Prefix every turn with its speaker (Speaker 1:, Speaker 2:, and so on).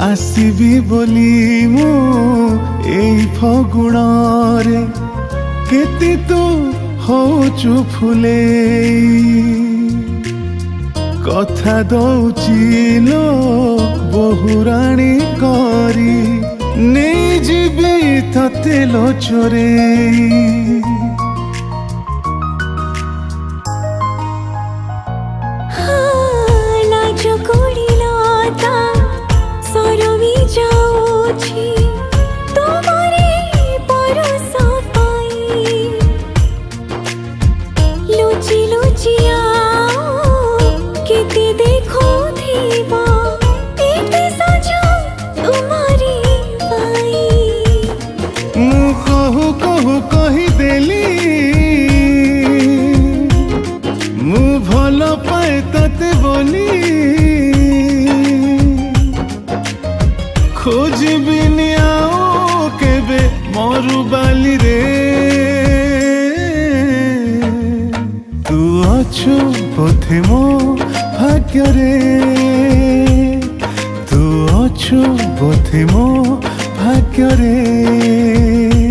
Speaker 1: आसबी बोली मु एई फगुणरे केते तू होचु फुले कथा दौची लो बहुराणी करी नहीं जीवी तते लो चोरे भल पाए तते बोली खोजबिनी आओ केबे मरु बाली रे तू अछु बोधे मो भाग्य रे तू अछु बोधे मो भाग्य रे।